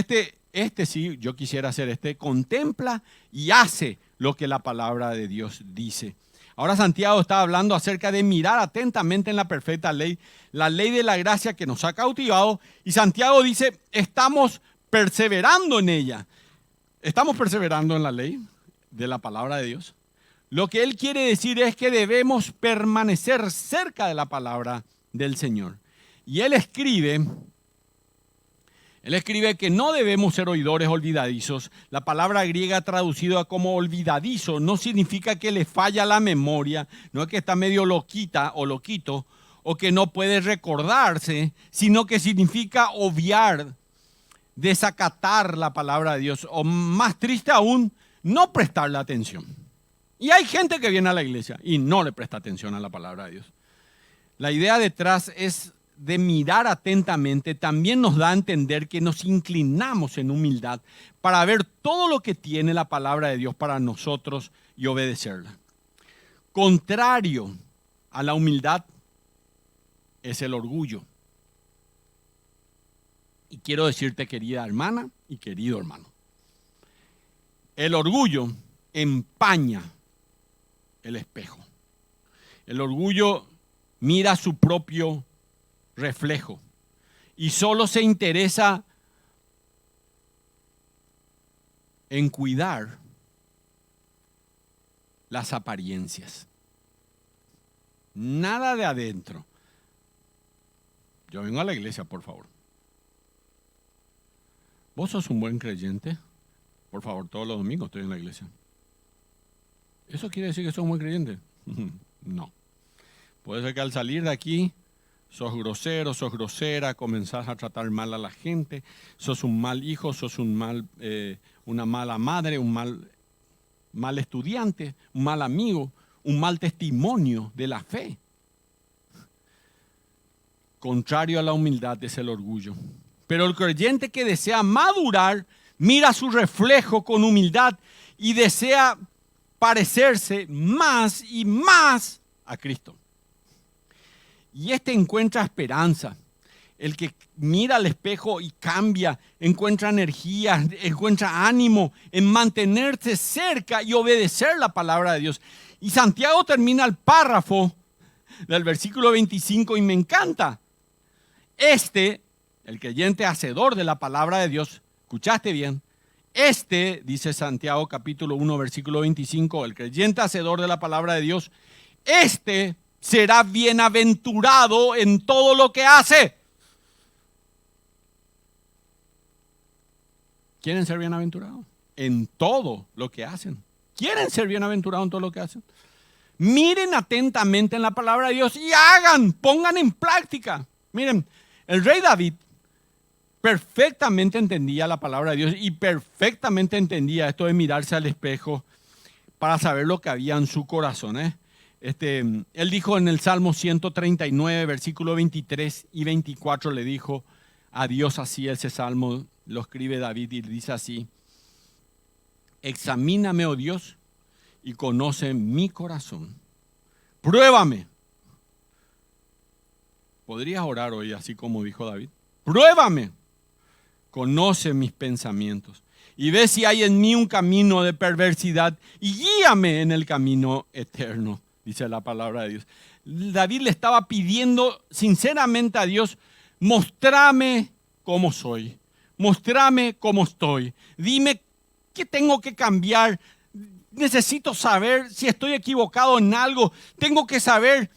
este sí, yo quisiera hacer contempla y hace lo que la palabra de Dios dice. Ahora Santiago está hablando acerca de mirar atentamente en la perfecta ley, la ley de la gracia que nos ha cautivado. Y Santiago dice, estamos perseverando en ella. ¿Estamos perseverando en la ley de la palabra de Dios? Lo que él quiere decir es que debemos permanecer cerca de la palabra del Señor. Y él escribe que no debemos ser oidores olvidadizos. La palabra griega traducida como olvidadizo no significa que le falla la memoria, no es que está medio loquita o loquito, o que no puede recordarse, sino que significa obviar, desacatar la palabra de Dios, o más triste aún, no prestarle atención. Y hay gente que viene a la iglesia y no le presta atención a la palabra de Dios. La idea detrás es de mirar atentamente, también nos da a entender que nos inclinamos en humildad para ver todo lo que tiene la palabra de Dios para nosotros y obedecerla. Contrario a la humildad es el orgullo. Y quiero decirte, querida hermana y querido hermano, el orgullo empaña el espejo. El orgullo mira su propio reflejo y solo se interesa en cuidar las apariencias. Nada de adentro. Yo vengo a la iglesia, por favor. ¿Vos sos un buen creyente? Por favor, todos los domingos estoy en la iglesia. ¿Eso quiere decir que sos un buen creyente? No. Puede ser que al salir de aquí sos grosero, sos grosera, comenzás a tratar mal a la gente, sos un mal hijo, sos una mala madre, un mal estudiante, un mal amigo, un mal testimonio de la fe. Contrario a la humildad es el orgullo. Pero el creyente que desea madurar, mira su reflejo con humildad y desea parecerse más y más a Cristo. Y encuentra esperanza. el que mira al espejo y cambia, encuentra energía, encuentra ánimo en mantenerse cerca y obedecer la palabra de Dios. Y Santiago termina el párrafo del versículo 25 y me encanta. El creyente hacedor de la palabra de Dios, escuchaste bien, dice Santiago capítulo 1 versículo 25, el creyente hacedor de la palabra de Dios, será bienaventurado en todo lo que hace. ¿Quieren ser bienaventurados? En todo lo que hacen. ¿Quieren ser bienaventurados en todo lo que hacen? Miren atentamente en la palabra de Dios y pongan en práctica. Miren, el rey David perfectamente entendía la palabra de Dios y perfectamente entendía esto de mirarse al espejo para saber lo que había en su corazón. Él dijo en el Salmo 139, versículo 23 y 24, le dijo a Dios así, ese salmo lo escribe David y dice así: examíname, oh Dios, y conoce mi corazón. Pruébame. ¿Podrías orar hoy así como dijo David? Pruébame. Conoce mis pensamientos y ve si hay en mí un camino de perversidad y guíame en el camino eterno, dice la palabra de Dios. David le estaba pidiendo sinceramente a Dios: mostrame cómo soy, mostrame cómo estoy, dime qué tengo que cambiar. Necesito saber si estoy equivocado en algo. Tengo que saber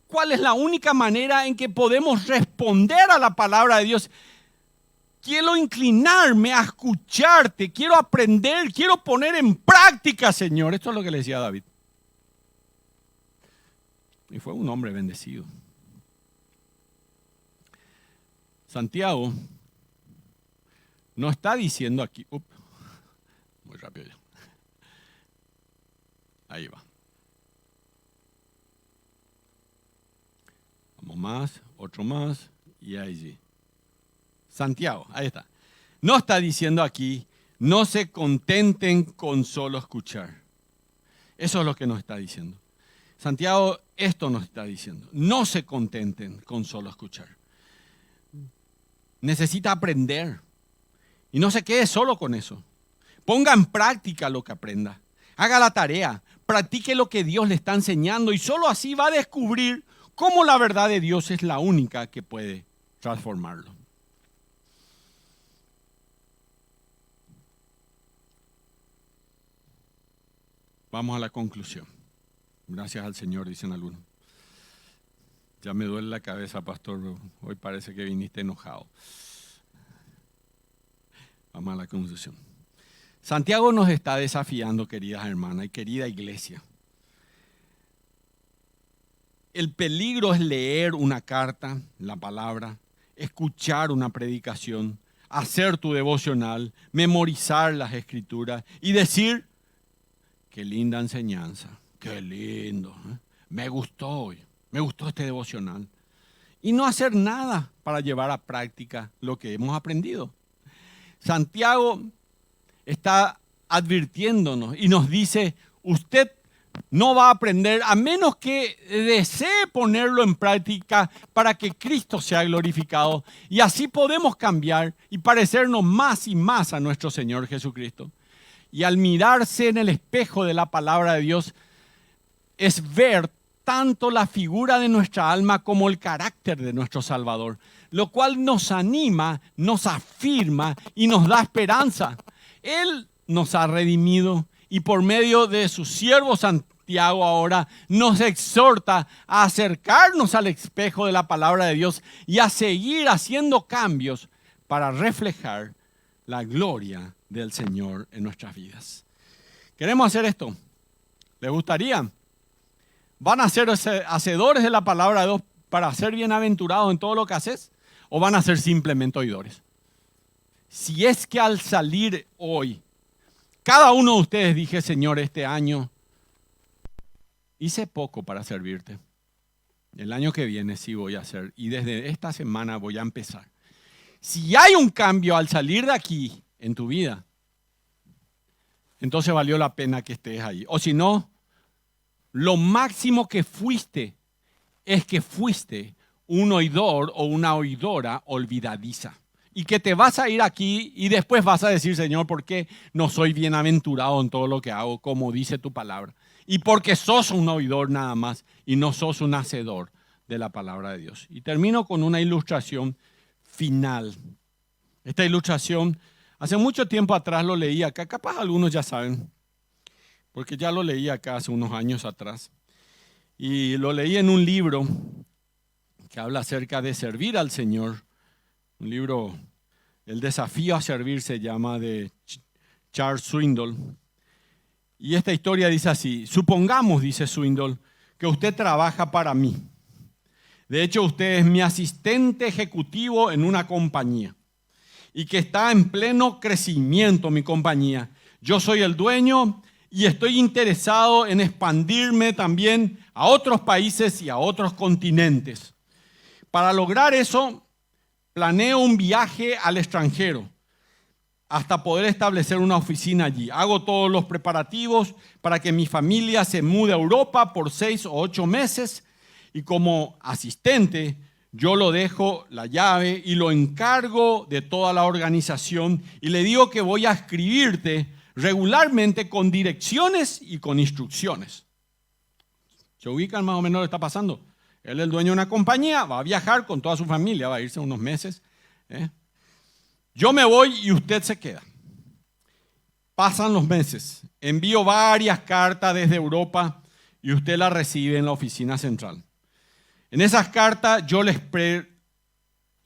cuál es la única manera en que podemos responder a la palabra de Dios. Quiero inclinarme a escucharte, quiero aprender, quiero poner en práctica, Señor. Esto es lo que le decía David. Y fue un hombre bendecido. Santiago no está diciendo aquí, muy rápido ya. Ahí va. Vamos más, otro más y ahí sí. Santiago, ahí está. No está diciendo aquí: no se contenten con solo escuchar. Eso es lo que nos está diciendo. Santiago esto nos está diciendo: no se contenten con solo escuchar. Necesita aprender. Y no se quede solo con eso. Ponga en práctica lo que aprenda. Haga la tarea. Practique lo que Dios le está enseñando. Y solo así va a descubrir cómo la verdad de Dios es la única que puede transformarlo. Vamos a la conclusión. Gracias al Señor, dicen algunos. Ya me duele la cabeza, pastor. Hoy parece que viniste enojado. Vamos a la conclusión. Santiago nos está desafiando, queridas hermanas y querida iglesia. El peligro es leer una carta, la palabra, escuchar una predicación, hacer tu devocional, memorizar las escrituras y decir: qué linda enseñanza, qué lindo, me gustó hoy, me gustó este devocional. Y no hacer nada para llevar a práctica lo que hemos aprendido. Santiago está advirtiéndonos y nos dice: usted no va a aprender a menos que desee ponerlo en práctica para que Cristo sea glorificado. Y así podemos cambiar y parecernos más y más a nuestro Señor Jesucristo. Y al mirarse en el espejo de la palabra de Dios, es ver tanto la figura de nuestra alma como el carácter de nuestro Salvador, lo cual nos anima, nos afirma y nos da esperanza. Él nos ha redimido y por medio de su siervo Santiago ahora nos exhorta a acercarnos al espejo de la palabra de Dios y a seguir haciendo cambios para reflejar la gloria del Señor en nuestras vidas. ¿Queremos hacer esto? ¿Les gustaría? ¿Van a ser hacedores de la palabra de Dios para ser bienaventurados en todo lo que haces? ¿O van a ser simplemente oidores? Si es que al salir hoy, cada uno de ustedes dije: Señor, este año hice poco para servirte. El año que viene sí voy a hacer. Y desde esta semana voy a empezar. Si hay un cambio al salir de aquí en tu vida, entonces valió la pena que estés ahí. O si no, lo máximo que fuiste es que fuiste un oidor o una oidora olvidadiza. Y que te vas a ir aquí y después vas a decir, Señor, ¿por qué no soy bienaventurado en todo lo que hago, como dice tu palabra? Y porque sos un oidor nada más y no sos un hacedor de la palabra de Dios. Y termino con una ilustración final. Esta ilustración, hace mucho tiempo atrás lo leí acá, capaz algunos ya saben, porque ya lo leí acá hace unos años atrás. Y lo leí en un libro que habla acerca de servir al Señor. Un libro, El desafío a servir se llama, de Charles Swindoll. Y esta historia dice así: supongamos, dice Swindoll, que usted trabaja para mí. De hecho, usted es mi asistente ejecutivo en una compañía y que está en pleno crecimiento mi compañía. Yo soy el dueño y estoy interesado en expandirme también a otros países y a otros continentes. Para lograr eso, planeo un viaje al extranjero hasta poder establecer una oficina allí. Hago todos los preparativos para que mi familia se mude a Europa por 6 o 8 meses y como asistente yo lo dejo la llave y lo encargo de toda la organización y le digo que voy a escribirte regularmente con direcciones y con instrucciones. ¿Se ubican más o menos lo que está pasando? Él es el dueño de una compañía, va a viajar con toda su familia, va a irse unos meses. Yo me voy y usted se queda. Pasan los meses, envío varias cartas desde Europa y usted las recibe en la oficina central. En esas cartas yo le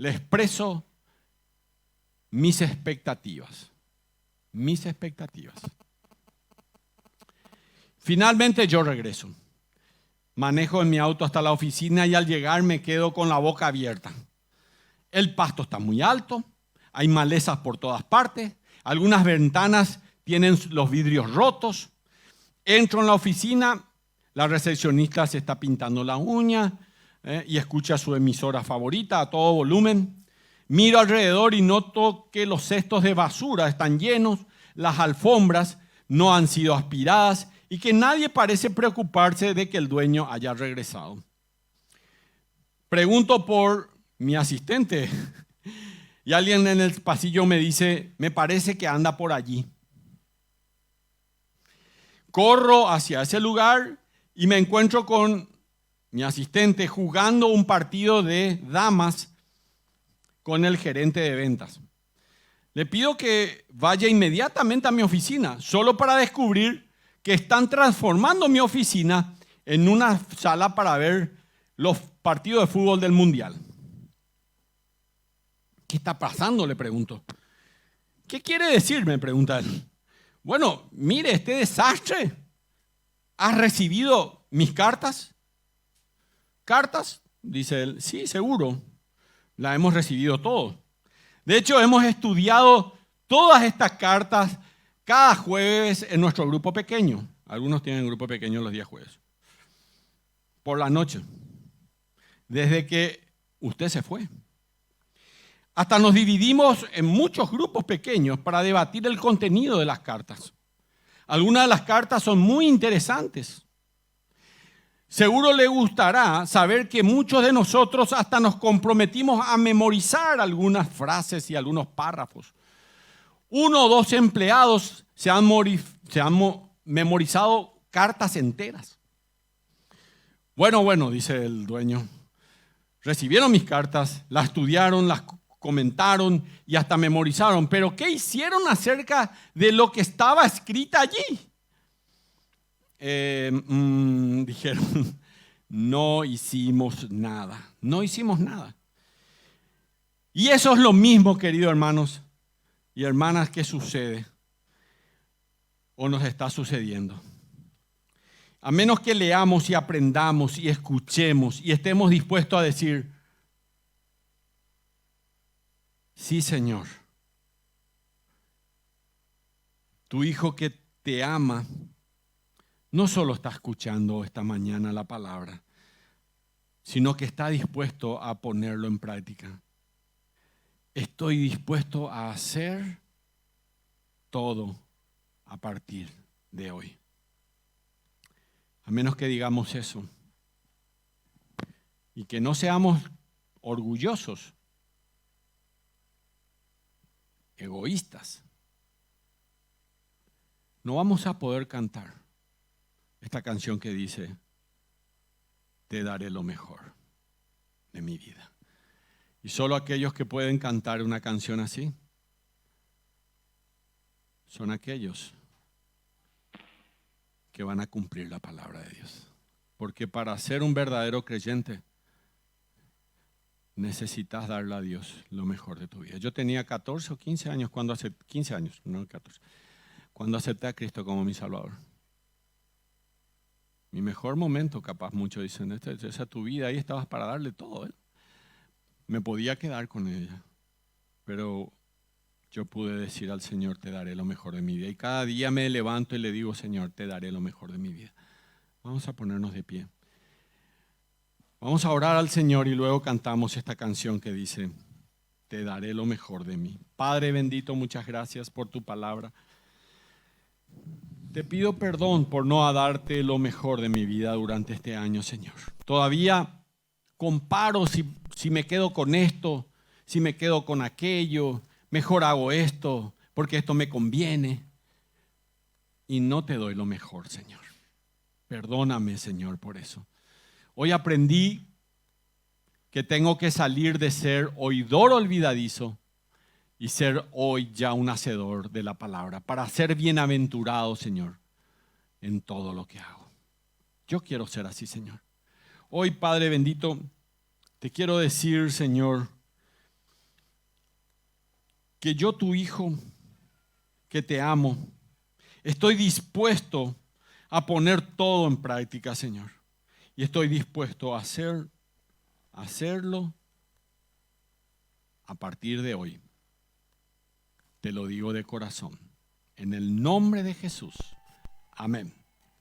expreso mis expectativas. Mis expectativas. Finalmente yo regreso. Manejo en mi auto hasta la oficina y al llegar me quedo con la boca abierta. El pasto está muy alto, hay malezas por todas partes, algunas ventanas tienen los vidrios rotos. Entro en la oficina, la recepcionista se está pintando la uña y escucha su emisora favorita a todo volumen. Miro alrededor y noto que los cestos de basura están llenos, las alfombras no han sido aspiradas y que nadie parece preocuparse de que el dueño haya regresado. Pregunto por mi asistente y alguien en el pasillo me dice, me parece que anda por allí. Corro hacia ese lugar y me encuentro con mi asistente jugando un partido de damas con el gerente de ventas. Le pido que vaya inmediatamente a mi oficina, solo para descubrir que están transformando mi oficina en una sala para ver los partidos de fútbol del Mundial. ¿Qué está pasando?, le pregunto. ¿Qué quiere decir?, me pregunta él. Bueno, mire, este desastre. ¿Has recibido mis cartas? ¿Cartas?, dice él. Sí, seguro. La hemos recibido todos. De hecho, hemos estudiado todas estas cartas cada jueves en nuestro grupo pequeño. Algunos tienen grupo pequeño los días jueves. Por la noche. Desde que usted se fue. Hasta nos dividimos en muchos grupos pequeños para debatir el contenido de las cartas. Algunas de las cartas son muy interesantes. Seguro le gustará saber que muchos de nosotros hasta nos comprometimos a memorizar algunas frases y algunos párrafos. 1 o 2 empleados se han memorizado cartas enteras. Bueno, dice el dueño. Recibieron mis cartas, las estudiaron, las comentaron y hasta memorizaron. Pero ¿qué hicieron acerca de lo que estaba escrito allí? Dijeron, no hicimos nada. No hicimos nada. Y eso es lo mismo, queridos hermanos y hermanas, que sucede o nos está sucediendo. A menos que leamos y aprendamos y escuchemos y estemos dispuestos a decir, sí, Señor, tu hijo que te ama no solo está escuchando esta mañana la palabra, sino que está dispuesto a ponerlo en práctica. Estoy dispuesto a hacer todo a partir de hoy. A menos que digamos eso y que no seamos orgullosos, egoístas, no vamos a poder cantar esta canción que dice, te daré lo mejor de mi vida. Y solo aquellos que pueden cantar una canción así son aquellos que van a cumplir la palabra de Dios. Porque para ser un verdadero creyente necesitas darle a Dios lo mejor de tu vida. Yo tenía 14 o 15 años cuando acepté, 15 años, no 14, cuando acepté a Cristo como mi Salvador. Mi mejor momento, capaz muchos dicen, esa es tu vida, ahí estabas para darle todo. Me podía quedar con ella, pero yo pude decir al Señor, te daré lo mejor de mi vida. Y cada día me levanto y le digo, Señor, te daré lo mejor de mi vida. Vamos a ponernos de pie. Vamos a orar al Señor y luego cantamos esta canción que dice, te daré lo mejor de mí. Padre bendito, muchas gracias por tu palabra. Te pido perdón por no darte lo mejor de mi vida durante este año, Señor. Todavía comparo si me quedo con esto, si me quedo con aquello, mejor hago esto porque esto me conviene. Y no te doy lo mejor, Señor. Perdóname, Señor, por eso. Hoy aprendí que tengo que salir de ser oidor olvidadizo y ser hoy ya un hacedor de la palabra, para ser bienaventurado, Señor, en todo lo que hago. Yo quiero ser así, Señor. Hoy, Padre bendito, te quiero decir, Señor, que yo, tu Hijo, que te amo, estoy dispuesto a poner todo en práctica, Señor. Y estoy dispuesto a hacerlo a partir de hoy. Te lo digo de corazón. En el nombre de Jesús. Amén.